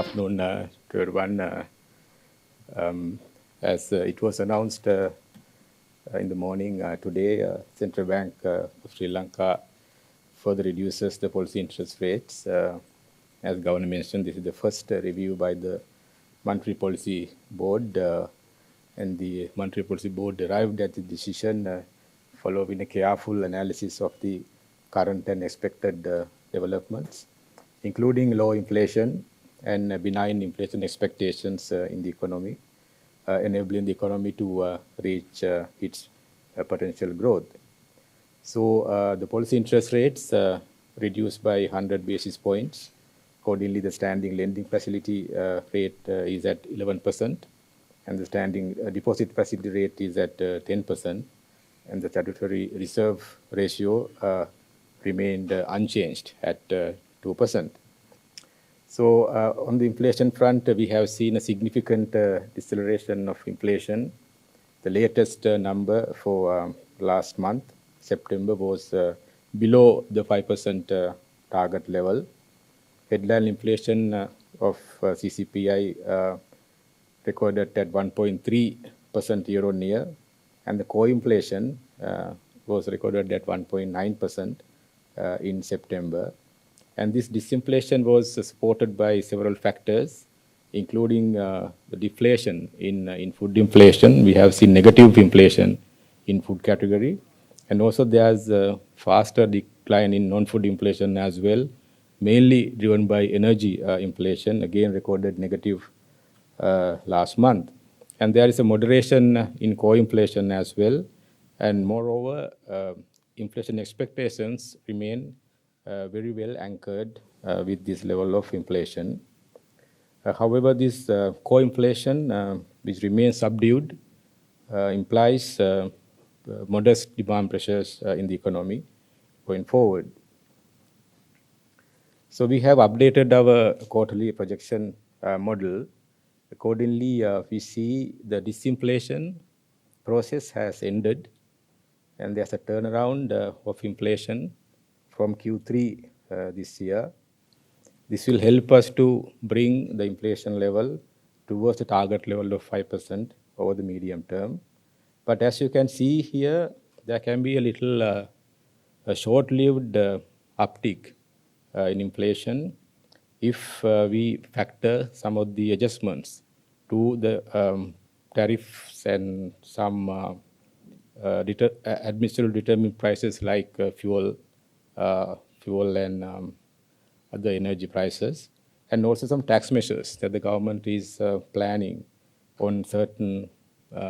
afternoon to everyone. As it was announced in the morning today, Central Bank of Sri Lanka further reduces the policy interest rates. As Governor mentioned, this is the first review by the Monetary Policy Board, and the Monetary Policy Board arrived at the decision following a careful analysis of the current and expected developments, including low inflation and benign inflation expectations in the economy, enabling the economy to reach its potential growth. So the policy interest rates reduced by 100 basis points. Accordingly, the standing lending facility rate is at 11%, and the standing deposit facility rate is at 10%, and the statutory reserve ratio remained unchanged at 2%. So on the inflation front, we have seen a significant deceleration of inflation. The latest number for last month, September, was below the 5% target level. Headline inflation of CCPI recorded at 1.3% year on year, and the core inflation was recorded at 1.9% in September. And this disinflation was supported by several factors, including the deflation in food inflation. We have seen negative inflation in food category, and also there's a faster decline in non-food inflation as well, mainly driven by energy inflation, again recorded negative last month. And there is a moderation in core inflation as well, and moreover, inflation expectations remain very well anchored with this level of inflation. However, this core inflation, which remains subdued, implies modest demand pressures in the economy going forward. So we have updated our quarterly projection model. Accordingly, we see the disinflation process has ended, and there's a turnaround of inflation from Q3 this year. This will help us to bring the inflation level towards the target level of 5% over the medium term. But as you can see here, there can be a little a short-lived uptick in inflation if we factor some of the adjustments to the tariffs and some administrative determined prices like fuel and other energy prices, and also some tax measures that the government is planning on certain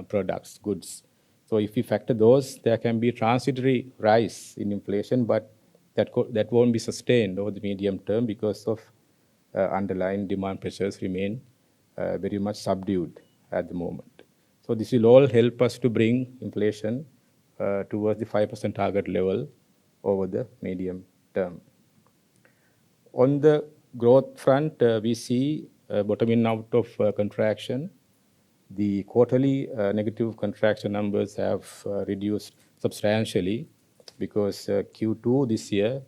products, goods. So if we factor those, there can be a transitory rise in inflation, but that won't be sustained over the medium term because of underlying demand pressures remain very much subdued at the moment. So this will all help us to bring inflation towards the 5% target level over the medium term. On the growth front, we see bottoming out of contraction. The quarterly negative contraction numbers have reduced substantially because Q2 this year,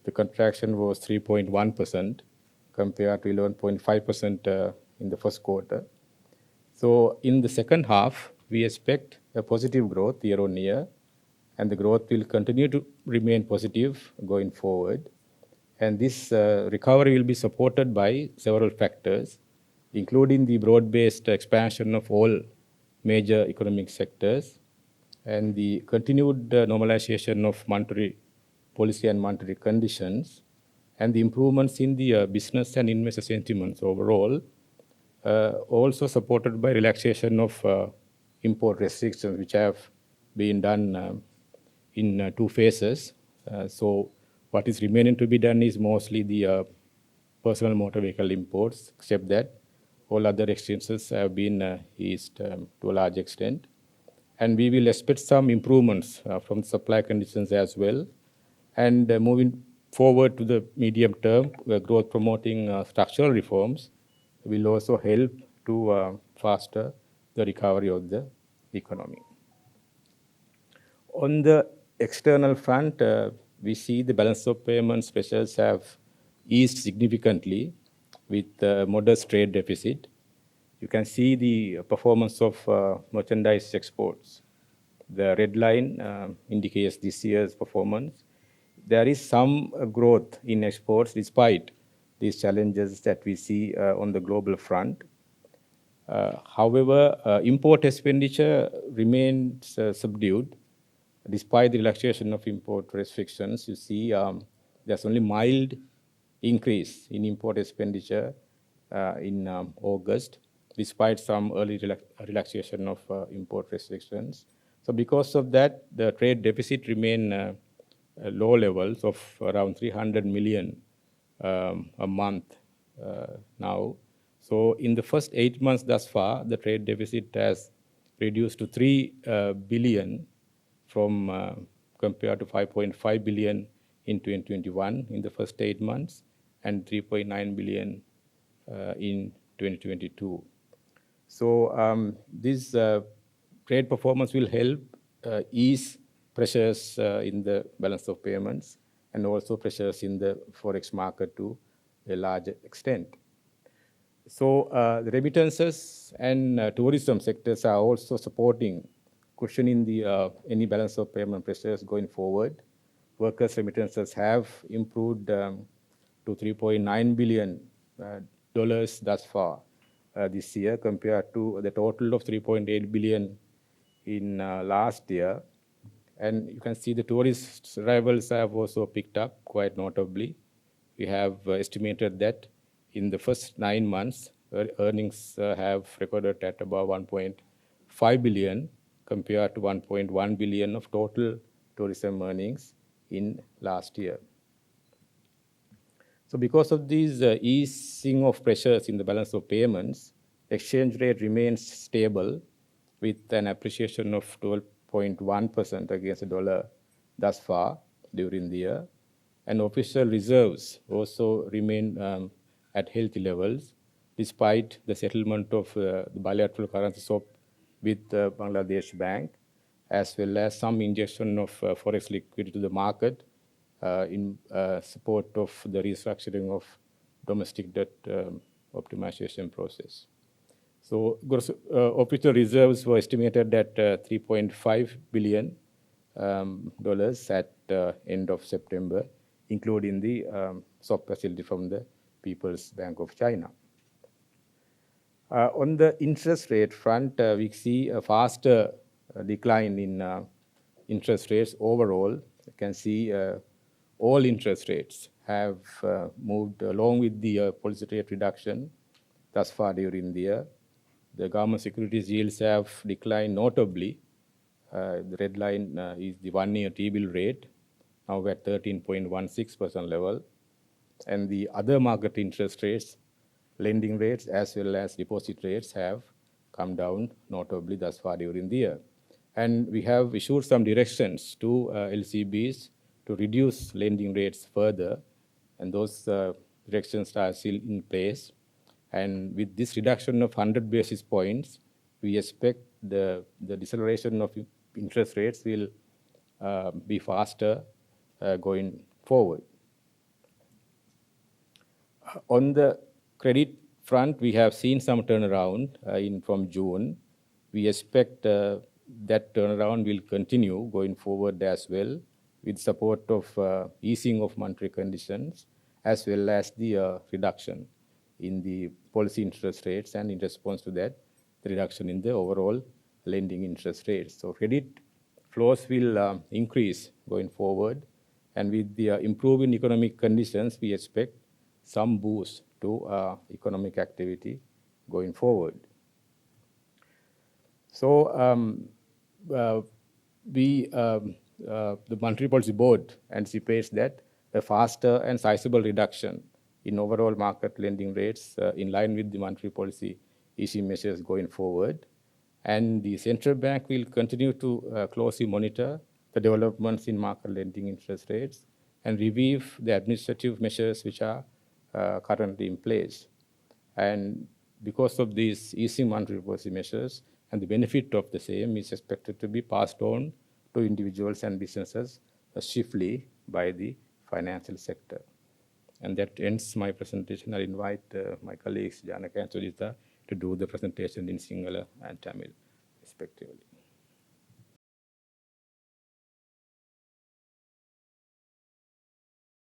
the contraction was 3.1% compared to 11.5% in the first quarter. So in the second half, we expect a positive growth year on year, and the growth will continue to remain positive going forward. And this recovery will be supported by several factors, including the broad-based expansion of all major economic sectors and the continued normalization of monetary policy and monetary conditions, and the improvements in the business and investor sentiments overall, also supported by relaxation of import restrictions, which have been done in two phases. So what is remaining to be done is mostly the personal motor vehicle imports, except that all other restrictions have been eased to a large extent. And we will expect some improvements from supply conditions as well. And moving forward to the medium term, growth promoting structural reforms will also help to faster the recovery of the economy. On the external front, we see the balance of payments pressures have eased significantly, with modest trade deficit. You can see the performance of merchandise exports. The red line indicates this year's performance. There is some growth in exports despite these challenges that we see on the global front. However, import expenditure remains subdued despite the relaxation of import restrictions. You see, there's only mild increase in import expenditure in August, despite some early relaxation of import restrictions. So because of that, the trade deficit remain low levels of around 300 million a month now. So in the first 8 months thus far, the trade deficit has reduced to 3 billion from compared to 5.5 billion in 2021 in the first 8 months and 3.9 billion in 2022. So this trade performance will help ease pressures in the balance of payments and also pressures in the forex market to a large extent. So the remittances and tourism sectors are also supporting, cushioning the any balance of payment pressures going forward. Workers' remittances have improved to $3.9 billion thus far this year, compared to the total of 3.8 billion in last year. And you can see the tourist arrivals have also picked up quite notably. We have estimated that in the first 9 months, earnings have recorded at about 1.5 billion compared to 1.1 billion of total tourism earnings in last year. So because of these easing of pressures in the balance of payments, exchange rate remains stable with an appreciation of 12.1% against the dollar thus far during the year. And official reserves also remain at healthy levels despite the settlement of the bilateral currency swap with Bangladesh Bank, as well as some injection of forex liquidity to the market in support of the restructuring of domestic debt optimization process. So official reserves were estimated at $3.5 billion at end of September, including the swap facility from the People's Bank of China. On the interest rate front, we see a faster decline in interest rates overall. You can see all interest rates have moved along with the policy rate reduction thus far during the year. The government securities yields have declined notably. The red line is the one-year T-bill rate, now at 13.16% level. And the other market interest rates, lending rates as well as deposit rates have come down notably thus far during the year. And we have issued some directions to LCBs to reduce lending rates further, and those directions are still in place. And with this reduction of 100 basis points, we expect the deceleration of interest rates will be faster going forward. On the credit front, we have seen some turnaround from June. We expect that turnaround will continue going forward as well, with support of easing of monetary conditions, as well as the reduction in the policy interest rates, and in response to that, the reduction in the overall lending interest rates. So credit flows will increase going forward, and with the improving economic conditions, we expect some boost to economic activity going forward. So the Monetary Policy Board anticipates that a faster and sizable reduction in overall market lending rates in line with the monetary policy easing measures going forward. And the central bank will continue to closely monitor the developments in market lending interest rates and review the administrative measures which are currently in place. And because of these easing monetary policy measures, and the benefit of the same is expected to be passed on to individuals and businesses swiftly by the financial sector. And that ends my presentation. I invite my colleagues Janaka and Sujita to do the presentation in Sinhala and Tamil, respectively.